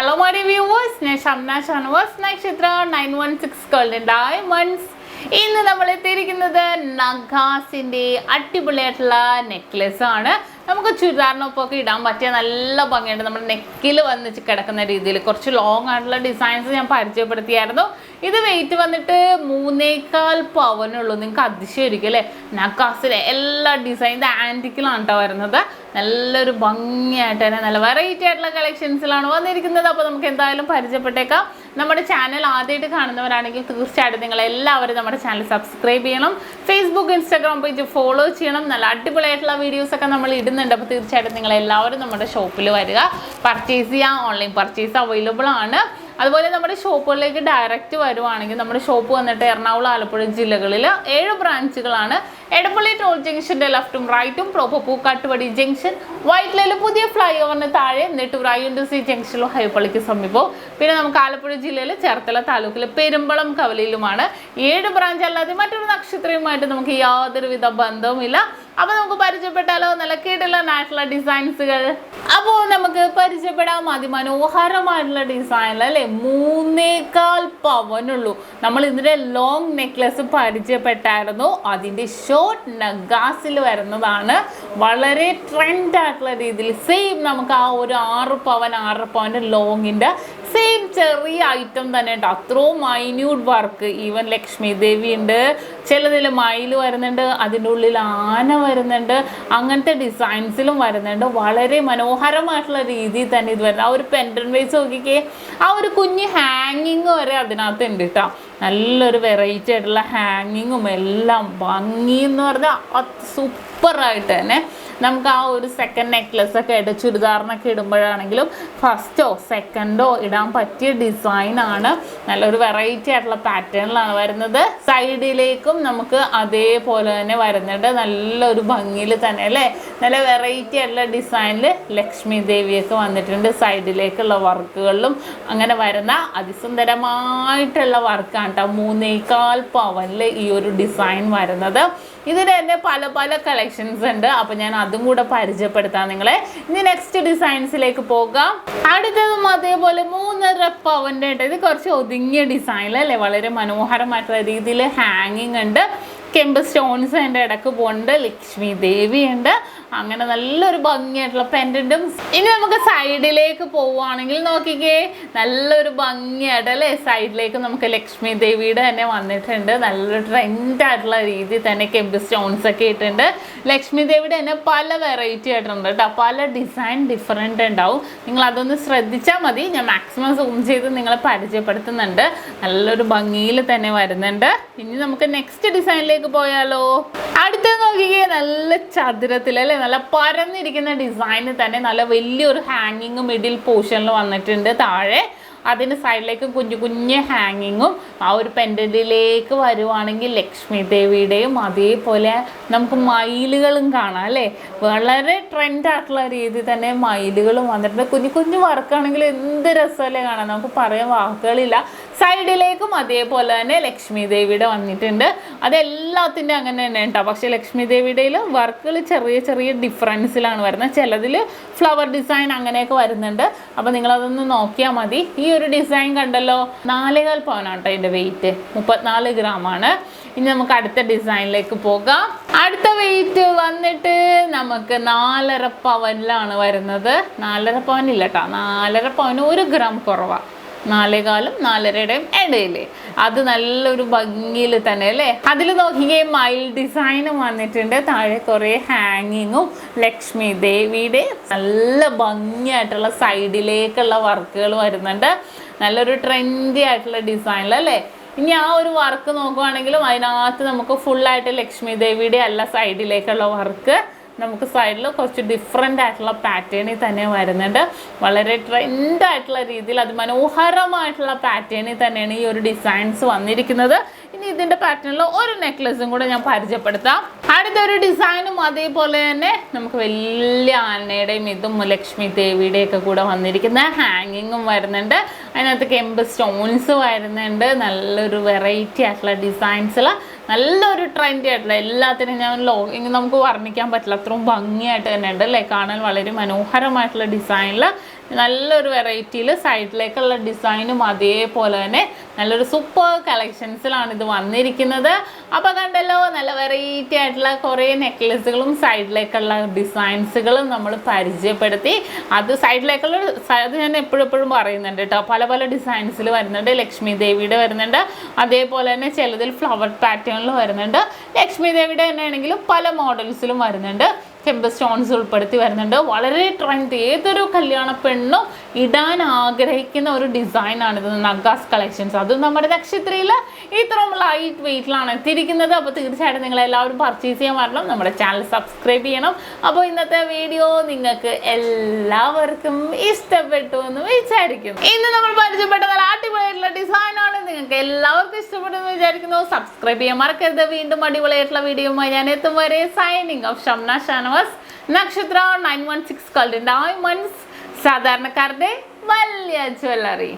Hello my viewers, SHAMNA channels Nakshathra 916 Golden Diamonds. ഇന്ന് നമ്മൾ എത്തിയിരിക്കുന്നത് നഗാസിന്റെ അടിപൊളിയായിട്ടുള്ള നെക്ലസ് ആണ്. നമുക്ക് ചുരിദാറിനൊപ്പം ഇടാൻ പറ്റിയ നല്ല ഭംഗിയുണ്ട്. നമ്മുടെ നെക്കിൽ വന്ന് കിടക്കുന്ന രീതിയിൽ കുറച്ച് ലോങ് ആയിട്ടുള്ള ഡിസൈൻസ് ഞാൻ പരിചയപ്പെടുത്തിയായിരുന്നു. ഇത് വെയിറ്റ് വന്നിട്ട് 3.25 പവനുള്ളൂ. നിങ്ങൾക്ക് അതിശയമായിരിക്കും അല്ലേ? നഗാസിലെ എല്ലാ ഡിസൈൻ ഇത് ആൻറ്റിക്കിലാണ് കേട്ടോ വരുന്നത്. നല്ലൊരു ഭംഗിയായിട്ട് തന്നെ നല്ല വെറൈറ്റി ആയിട്ടുള്ള കളക്ഷൻസിലാണ് വന്നിരിക്കുന്നത്. അപ്പോൾ നമുക്ക് എന്തായാലും പരിചയപ്പെട്ടേക്കാം. നമ്മുടെ ചാനൽ ആദ്യമായിട്ട് കാണുന്നവരാണെങ്കിൽ തീർച്ചയായിട്ടും നിങ്ങൾ എല്ലാവരും നമ്മുടെ ചാനൽ സബ്സ്ക്രൈബ് ചെയ്യണം. ഫേസ്ബുക്ക് ഇൻസ്റ്റാഗ്രാം പേജ് ഫോളോ ചെയ്യണം. നല്ല അടിപൊളിയായിട്ടുള്ള വീഡിയോസൊക്കെ നമ്മൾ ഇടുന്നുണ്ട്. അപ്പോൾ തീർച്ചയായിട്ടും നിങ്ങൾ എല്ലാവരും നമ്മുടെ ഷോപ്പിൽ വരിക, പർച്ചേസ് ചെയ്യാം. ഓൺലൈൻ പർച്ചേസ് അവൈലബിൾ ആണ്. അതുപോലെ നമ്മുടെ ഷോപ്പുകളിലേക്ക് ഡയറക്റ്റ് വരുവാണെങ്കിൽ നമ്മുടെ ഷോപ്പ് വന്നിട്ട് എറണാകുളം, ആലപ്പുഴ ജില്ലകളിൽ 7 ബ്രാഞ്ചുകളാണ്. എടപ്പള്ളി ടോൾ ജംഗ്ഷൻ്റെ ലെഫ്റ്റും റൈറ്റും, പ്രോപ്പർ പൂക്കാട്ടുപടി ജംഗ്ഷൻ, വൈറ്റ്ലയിൽ പുതിയ ഫ്ലൈ ഓവറിന് താഴെ, നെട്ടൂർ INDC ജംഗ്ഷനിലും ഹൈപ്പള്ളിക്ക് സമീപവും. പിന്നെ നമുക്ക് ആലപ്പുഴ ജില്ലയിൽ ചേർത്തല താലൂക്കിൽ പെരുമ്പളം കവലയിലുമാണ്. 7 ബ്രാഞ്ച് അല്ലാതെ മറ്റൊരു നക്ഷത്രയുമായിട്ട് നമുക്ക് യാതൊരുവിധ ബന്ധവുമില്ല. അപ്പോൾ നമുക്ക് പരിചയപ്പെട്ടാലോ? നല്ല കിടിലനായിട്ടുള്ള ഡിസൈൻസുകൾ. അപ്പോൾ നമുക്ക് പരിചയപ്പെടാം. അതിമനോഹരമായിട്ടുള്ള ഡിസൈൻ അല്ലേ? 3.25 പവനുള്ളൂ. നമ്മൾ ഇതിൻ്റെ ലോങ് നെക്ലസ് പരിചയപ്പെട്ടായിരുന്നു. അതിൻ്റെ ഷോർട്ട് നഗാസിൽ വരുന്നതാണ്. വളരെ ട്രെൻഡായിട്ടുള്ള രീതിയിൽ സെയിം നമുക്ക് ആ ഒരു 6 പവൻ്റെ ലോങ്ങിൻ്റെ സെയിം ചെറിയ ഐറ്റം തന്നെ ഉണ്ട്. അത്രയും മൈന്യൂട്ട് വർക്ക്. ഈവൻ ലക്ഷ്മി ദേവി ഉണ്ട്, ചിലതിൽ മയിൽ വരുന്നുണ്ട്, അതിൻ്റെ ഉള്ളിൽ ആന വരുന്നുണ്ട്, അങ്ങനത്തെ ഡിസൈൻസിലും വരുന്നുണ്ട്. വളരെ മനോഹരമായിട്ടുള്ള രീതിയിൽ തന്നെ ഇത് വരുന്നത്. ആ ഒരു പെൻഡൻ വൈസ് നോക്കിക്കേ, ആ ഒരു കുഞ്ഞ് ഹാങ്ങിങ് വരെ അതിനകത്ത് ഉണ്ട് കേട്ടോ. നല്ലൊരു വെറൈറ്റി ആയിട്ടുള്ള ഹാങ്ങിങ്ങും എല്ലാം ഭംഗി എന്ന് പറഞ്ഞാൽ സൂപ്പറായിട്ട് തന്നെ നമുക്ക് ആ ഒരു സെക്കൻഡ് നെക്ലസ് ഒക്കെ ആയിട്ട് ചുരിദാറിനൊക്കെ ഇടുമ്പോഴാണെങ്കിലും ഫസ്റ്റോ സെക്കൻഡോ ഇടാൻ പറ്റിയ ഡിസൈനാണ്. നല്ലൊരു വെറൈറ്റി ആയിട്ടുള്ള പാറ്റേണിലാണ് വരുന്നത്. സൈഡിലേക്കും നമുക്ക് അതേപോലെ തന്നെ വരുന്നുണ്ട്. നല്ലൊരു ഭംഗിയിൽ തന്നെ അല്ലേ? നല്ല വെറൈറ്റി ആയിട്ടുള്ള ഡിസൈനിൽ ലക്ഷ്മി ദേവിയൊക്കെ വന്നിട്ടുണ്ട്. സൈഡിലേക്കുള്ള വർക്കുകളിലും അങ്ങനെ വരുന്ന അതിസുന്ദരമായിട്ടുള്ള വർക്കാണ് കേട്ടോ. 3.25 പവനിൽ ഈ ഒരു ഡിസൈൻ വരുന്നത്. ഇതിന് തന്നെ പല പല കളക്ഷൻസ് ഉണ്ട്. അപ്പോൾ ഞാൻ അതും കൂടെ പരിചയപ്പെടുത്താം നിങ്ങളെ. ഇനി നെക്സ്റ്റ് ഡിസൈൻസിലേക്ക് പോകാം. അടുത്തതും അതേപോലെ 3.5 പവൻ്റെ ഉണ്ട്. ഇത് കുറച്ച് ഒതുങ്ങിയ ഡിസൈനിലല്ലേ? വളരെ മനോഹരമായിട്ടുള്ള രീതിയിൽ ഹാങ്ങിങ് ഉണ്ട്. കെമ്പ് സ്റ്റോൺസ് അതിൻ്റെ ഇടക്ക് പോകുന്നുണ്ട്. ലക്ഷ്മി ദേവി ഉണ്ട്. അങ്ങനെ നല്ലൊരു ഭംഗിയായിട്ടുള്ള പെൻഡൻറ്റും. ഇനി നമുക്ക് സൈഡിലേക്ക് പോവുകയാണെങ്കിൽ നോക്കിക്കേ, നല്ലൊരു ഭംഗിയായിട്ട് അല്ലേ? സൈഡിലേക്ക് നമുക്ക് ലക്ഷ്മി ദേവിയുടെ തന്നെ വന്നിട്ടുണ്ട്. നല്ലൊരു ട്രെൻഡായിട്ടുള്ള രീതിയിൽ തന്നെ കെമ്പ് സ്റ്റോൺസ് ഒക്കെ ഇട്ടിട്ടുണ്ട്. ലക്ഷ്മി ദേവിയുടെ തന്നെ പല വെറൈറ്റി ആയിട്ടുണ്ട് കേട്ടോ. പല ഡിസൈൻ ഡിഫറെൻ്റ് ഉണ്ടാവും. നിങ്ങൾ അതൊന്ന് ശ്രദ്ധിച്ചാൽ മതി. ഞാൻ മാക്സിമം സൂം ചെയ്ത് നിങ്ങളെ പരിചയപ്പെടുത്തുന്നുണ്ട്. നല്ലൊരു ഭംഗിയിൽ തന്നെ വരുന്നുണ്ട്. ഇനി നമുക്ക് നെക്സ്റ്റ് ഡിസൈനിലേക്ക് പോയാലോ? അടുത്ത നോക്കിക്കേ, നല്ല ചതുരത്തിൽ അല്ലേ? നല്ല പരന്നിരിക്കുന്ന ഡിസൈന് തന്നെ നല്ല വലിയൊരു ഹാങ്ങിങ് മിഡിൽ പോർഷനിൽ വന്നിട്ടുണ്ട്. താഴെ അതിന് സൈഡിലേക്ക് കുഞ്ഞു കുഞ്ഞ് ഹാങ്ങിങ്ങും. ആ ഒരു പെൻഡൻറ്റിലേക്ക് വരുവാണെങ്കിൽ ലക്ഷ്മി ദേവിയുടെയും അതേപോലെ നമുക്ക് മയിലുകളും കാണാം അല്ലേ? വളരെ ട്രെൻഡായിട്ടുള്ള രീതിയിൽ തന്നെ മയിലുകളും വന്നിട്ടുണ്ട്. കുഞ്ഞു കുഞ്ഞു വർക്കാണെങ്കിൽ എന്ത് രസമല്ലേ കാണാൻ, നമുക്ക് പറയാൻ വാക്കുകളില്ല. സൈഡിലേക്കും അതേപോലെ തന്നെ ലക്ഷ്മി ദേവിയുടെ വന്നിട്ടുണ്ട്. അതെല്ലാത്തിൻ്റെ അങ്ങനെ തന്നെ കേട്ടോ. പക്ഷേ ലക്ഷ്മി ദേവിയുടെയിൽ വർക്കുകൾ ചെറിയ ചെറിയ ഡിഫറൻസിലാണ് വരുന്നത്. ചിലതിൽ ഫ്ലവർ ഡിസൈൻ അങ്ങനെയൊക്കെ വരുന്നുണ്ട്. അപ്പോൾ നിങ്ങളതൊന്ന് നോക്കിയാൽ മതി. ഈ ഒരു ഡിസൈൻ കണ്ടല്ലോ, 4.25 പവനാണ് കേട്ടോ ഇതിൻ്റെ വെയിറ്റ്. 34 ഗ്രാമാണ്. ഇനി നമുക്ക് അടുത്ത ഡിസൈനിലേക്ക് പോകാം. അടുത്ത വെയിറ്റ് വന്നിട്ട് നമുക്ക് 4.5 പവനിലാണ് വരുന്നത്. 4.5 പവനില്ല കേട്ടോ, 4.5 പവന് 1 ഗ്രാം കുറവാണ്. 4.25 4.5 ഇടയിൽ. അത് നല്ലൊരു ഭംഗിയിൽ തന്നെ അല്ലേ? അതിൽ നോക്കിക്കേ, മയിൽ ഡിസൈനും വന്നിട്ടുണ്ട്. താഴെ കുറേ ഹാങ്ങിങ്ങും ലക്ഷ്മി ദേവിയുടെ നല്ല ഭംഗിയായിട്ടുള്ള സൈഡിലേക്കുള്ള വർക്കുകൾ വരുന്നുണ്ട്. നല്ലൊരു ട്രെൻഡി ആയിട്ടുള്ള ഡിസൈനിലല്ലേ? ഇനി ആ ഒരു വർക്ക് നോക്കുവാണെങ്കിലും അതിനകത്ത് നമുക്ക് ഫുള്ളായിട്ട് ലക്ഷ്മി ദേവിയുടെ അല്ല സൈഡിലേക്കുള്ള വർക്ക്. നമുക്ക് സൈഡിൽ കുറച്ച് ഡിഫറെൻ്റ് ആയിട്ടുള്ള പാറ്റേണിൽ തന്നെ വരുന്നുണ്ട്. വളരെ ട്രെൻഡായിട്ടുള്ള രീതിയിൽ അതിമനോഹരമായിട്ടുള്ള പാറ്റേണിൽ തന്നെയാണ് ഈ ഒരു ഡിസൈൻസ് വന്നിരിക്കുന്നത്. ഇനി ഇതിൻ്റെ പാറ്റേണിൽ ഒരു നെക്ലസും കൂടെ ഞാൻ പരിചയപ്പെടുത്താം. അടുത്തൊരു ഡിസൈനും അതേപോലെ തന്നെ നമുക്ക് വലിയ ആനയുടെയും ഇതും ലക്ഷ്മി ദേവിയുടെയൊക്കെ കൂടെ വന്നിരിക്കുന്ന ഹാങ്ങിങ്ങും വരുന്നുണ്ട്. അതിനകത്ത് കെമ്പ് സ്റ്റോൺസ് വരുന്നുണ്ട്. നല്ലൊരു വെറൈറ്റി ആയിട്ടുള്ള ഡിസൈൻസിൽ നല്ലൊരു ട്രെൻഡി ആയിട്ടുള്ള എല്ലാത്തിനും ഞാൻ നമുക്ക് വർണ്ണിക്കാൻ പറ്റില്ല, അത്രയും ഭംഗിയായിട്ട് തന്നെ ഉണ്ട് അല്ലേ? കാണാൻ വളരെ മനോഹരമായിട്ടുള്ള ഡിസൈനിൽ നല്ലൊരു വെറൈറ്റിയിൽ സൈഡിലേക്കുള്ള ഡിസൈനും അതേപോലെ തന്നെ നല്ലൊരു സൂപ്പർ കളക്ഷൻസിലാണ് ഇത് വന്നിരിക്കുന്നത്. അപ്പോൾ കണ്ടല്ലോ, നല്ല വെറൈറ്റി ആയിട്ടുള്ള കുറേ നെക്ലസുകളും സൈഡിലേക്കുള്ള ഡിസൈൻസുകളും നമ്മൾ പരിചയപ്പെടുത്തി. അത് സൈഡിലേക്കുള്ള അത് ഞാൻ എപ്പോഴും പറയുന്നുണ്ട് കേട്ടോ. പല പല ഡിസൈൻസിൽ വരുന്നുണ്ട്. ലക്ഷ്മി ദേവിയുടെ വരുന്നുണ്ട്, അതേപോലെ തന്നെ ചിലതിൽ ഫ്ലവർ പാറ്റേണിൽ വരുന്നുണ്ട്. ലക്ഷ്മി ദേവിയുടെ തന്നെ ആണെങ്കിലും പല മോഡൽസിലും വരുന്നുണ്ട്. ചെമ്പ് സ്റ്റോൺസ് ഉൾപ്പെടുത്തി വരുന്നുണ്ട്. വളരെ ട്രെൻഡ്, ഏതൊരു കല്യാണ പെണ്ണും ഇടാൻ ആഗ്രഹിക്കുന്ന ഒരു ഡിസൈനാണിത്, നഗാസ് കളക്ഷൻസ്. അതും നമ്മുടെ നക്ഷത്രയിൽ ഇത്രയും ലൈറ്റ് വെയിറ്റിലാണ് എത്തിയിരിക്കുന്നത്. അപ്പോൾ തീർച്ചയായിട്ടും നിങ്ങളെല്ലാവരും പർച്ചേസ് ചെയ്യാൻ വരണം, നമ്മുടെ ചാനൽ സബ്സ്ക്രൈബ് ചെയ്യണം. അപ്പോൾ ഇന്നത്തെ വീഡിയോ നിങ്ങൾക്ക് എല്ലാവർക്കും ഇഷ്ടപ്പെട്ടു എന്ന് വിചാരിക്കുന്നു. ഇന്ന് നമ്മൾ പരിചയപ്പെട്ട നല്ല അടിപൊളിയായിട്ടുള്ള ഡിസൈനാണ്, നിങ്ങൾക്ക് എല്ലാവർക്കും ഇഷ്ടപ്പെട്ടെന്ന് വിചാരിക്കുന്നു. സബ്സ്ക്രൈബ് ചെയ്യാൻ മറക്കരുത്. വീണ്ടും അടിപൊളിയായിട്ടുള്ള വീഡിയോയുമായി ഞാൻ എത്തും വരെ സൈനിങ് ഓഫ് ഷംന ഷാനവാസ്, നക്ഷത്ര 916 ഗോൾഡൻ ഡയമണ്ട്സ്, സാധാരണക്കാരുടെ വലിയ ജ്വല്ലറി.